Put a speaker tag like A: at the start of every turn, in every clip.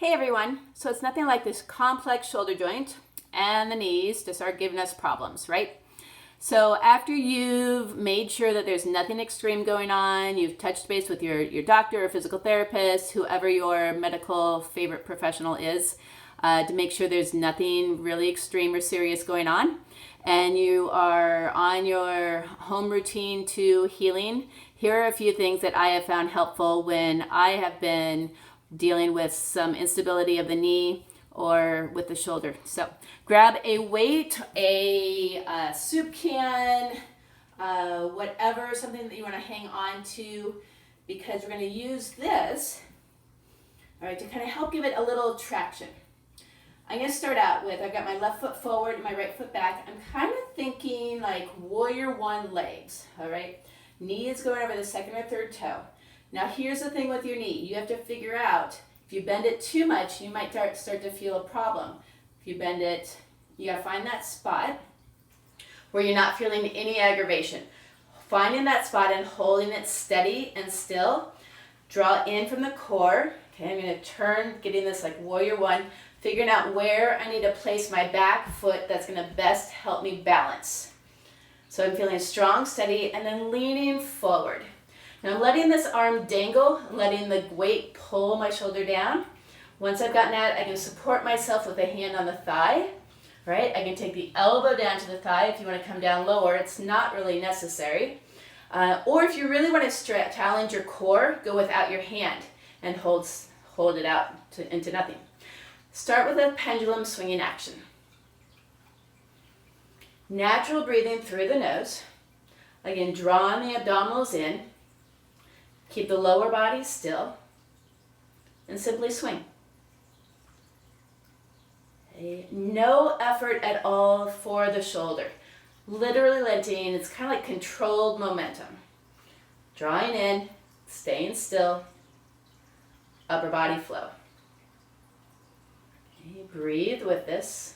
A: Hey everyone, so it's nothing like this complex shoulder joint and the knees to start giving us problems, right? So after you've made sure that there's nothing extreme going on, you've touched base with your doctor or physical therapist, whoever your medical favorite professional is, to make sure there's nothing really extreme or serious going on, and you are on your home routine to healing, here are a few things that I have found helpful when I have been dealing with some instability of the knee or with the shoulder. So grab a weight, a soup can, whatever, something that you want to hang on to, because we're going to use this, all right, to kind of help give it a little traction. I'm going to start out with, I've got my left foot forward and my right foot back. I'm kind of thinking like warrior one legs, all right? Knee is going over the second or third toe. Now here's the thing with your knee. You have to figure out, if you bend it too much, you might start to feel a problem. If you bend it, you gotta find that spot where you're not feeling any aggravation. Finding that spot and holding it steady and still. Draw in from the core. Okay, I'm gonna turn, getting this like warrior one, figuring out where I need to place my back foot that's gonna best help me balance. So I'm feeling strong, steady, and then leaning forward. Now I'm letting this arm dangle, letting the weight pull my shoulder down. Once I've gotten that, I can support myself with a hand on the thigh, right? I can take the elbow down to the thigh. If you want to come down lower, it's not really necessary. Or if you really want to challenge your core, go without your hand and hold it out into nothing. Start with a pendulum swinging action. Natural breathing through the nose. Again, drawing the abdominals in. Keep the lower body still and simply swing. Okay. No effort at all for the shoulder. Literally letting, it's kind of like controlled momentum. Drawing in, staying still, upper body flow. Okay. Breathe with this.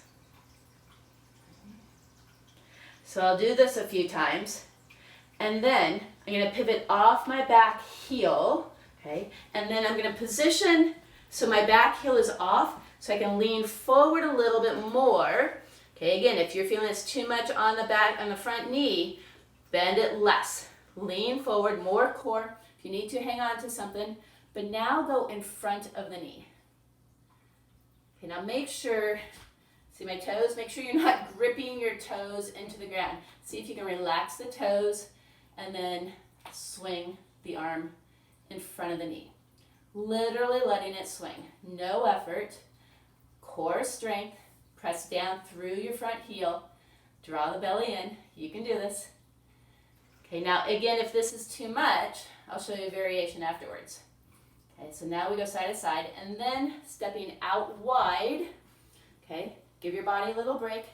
A: So I'll do this a few times, and then I'm going to pivot off my back heel, okay, and then I'm going to position so my back heel is off so I can lean forward a little bit more. Okay, again, if you're feeling it's too much on the front knee, bend it less. Lean forward, more core. If you need to, hang on to something, but now go in front of the knee. Okay, now make sure, see my toes? Make sure you're not gripping your toes into the ground. See if you can relax the toes, and then swing the arm in front of the knee. Literally letting it swing. No effort. Core strength. Press down through your front heel. Draw the belly in. You can do this. Okay, now again, if this is too much, I'll show you a variation afterwards. Okay, so now we go side to side, and then stepping out wide. Okay, give your body a little break.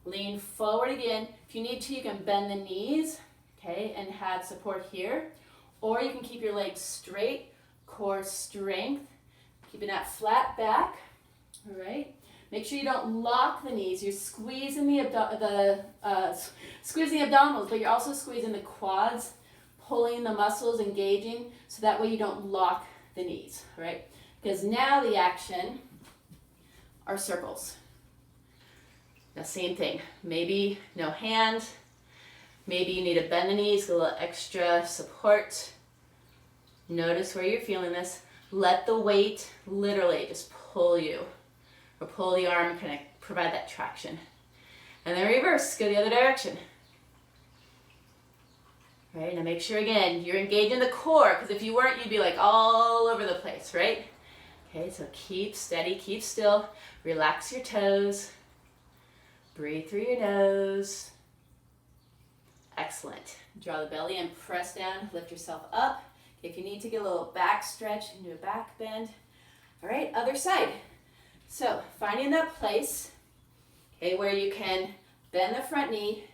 A: Lean forward again. If you need to, you can bend the knees. Okay, and have support here, or you can keep your legs straight, core strength, keeping that flat back. All right. Make sure you don't lock the knees. You're squeezing squeezing the abdominals, but you're also squeezing the quads, pulling the muscles, engaging, so that way you don't lock the knees. All right. Because now the action are circles. The same thing. Maybe no hand. Maybe you need to bend the knees, get a little extra support. Notice where you're feeling this. Let the weight literally just pull you, or pull the arm and kind of provide that traction. And then reverse, go the other direction. All right, now make sure again, you're engaging the core, because if you weren't, you'd be like all over the place, right? Okay, so keep steady, keep still, relax your toes, breathe through your nose. Excellent. Draw the belly in, press down, lift yourself up. If you need to get a little back stretch, into a back bend. All right, other side. So finding that place, okay, where you can bend the front knee.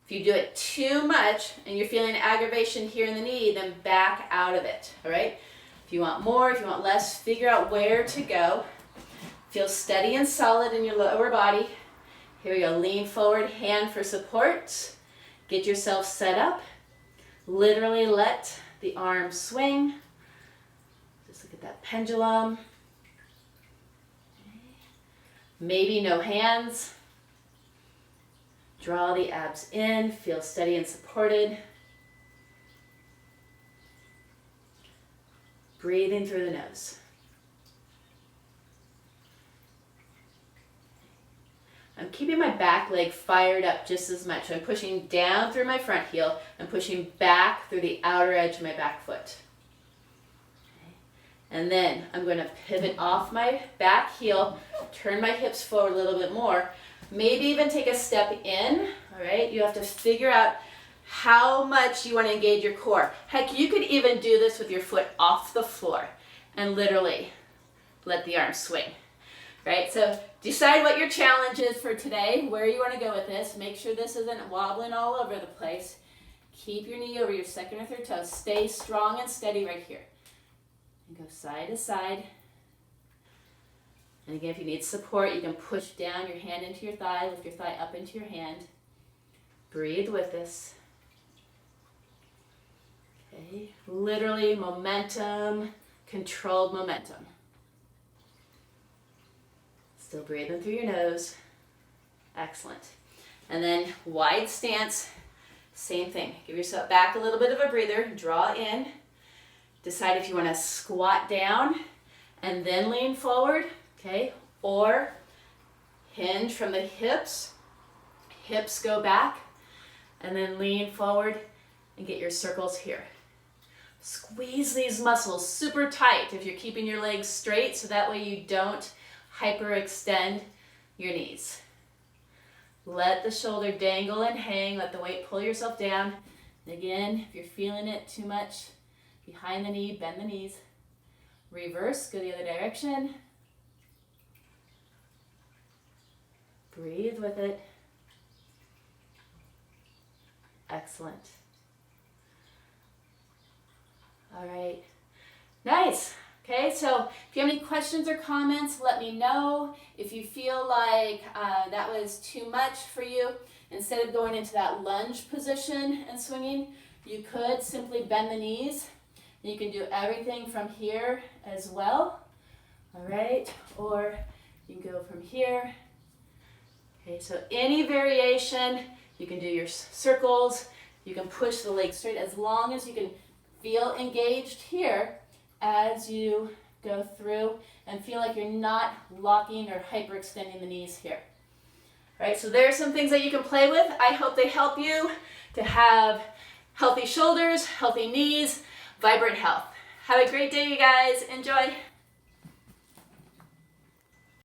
A: If you do it too much and you're feeling aggravation here in the knee, then back out of it, all right? If you want more, if you want less, figure out where to go. Feel steady and solid in your lower body. Here we go, lean forward, hand for support. Get yourself set up. Literally let the arm swing. Just look at that pendulum. Maybe no hands. Draw the abs in, feel steady and supported. Breathing through the nose. I'm keeping my back leg fired up just as much. I'm pushing down through my front heel. I'm pushing back through the outer edge of my back foot. Okay. And then I'm going to pivot off my back heel, turn my hips forward a little bit more, maybe even take a step in. All right, you have to figure out how much you want to engage your core. Heck, you could even do this with your foot off the floor and literally let the arm swing. Right, so decide what your challenge is for today, where you want to go with this. Make sure this isn't wobbling all over the place. Keep your knee over your second or third toe. Stay strong and steady right here. And go side to side. And again, if you need support, you can push down your hand into your thigh, lift your thigh up into your hand. Breathe with this. Okay, literally momentum, controlled momentum. Still breathing through your nose. Excellent. And then wide stance, same thing. Give yourself back a little bit of a breather. Draw in. Decide if you want to squat down and then lean forward, okay? Or hinge from the hips. Hips go back and then lean forward and get your circles here. Squeeze these muscles super tight if you're keeping your legs straight, so that way you don't hyperextend your knees. Let the shoulder dangle and hang. Let the weight pull yourself down. And again, if you're feeling it too much, behind the knee, bend the knees. Reverse, go the other direction. Breathe with it. Excellent. All right. Nice. Okay, so if you have any questions or comments, let me know. If you feel like that was too much for you, instead of going into that lunge position and swinging, you could simply bend the knees. And you can do everything from here as well. All right, or you can go from here. Okay, so any variation, you can do your circles. You can push the legs straight as long as you can feel engaged here as you go through and feel like you're not locking or hyperextending the knees here. All right, so there are some things that you can play with. I hope they help you to have healthy shoulders, healthy knees, vibrant health. Have a great day, you guys. Enjoy.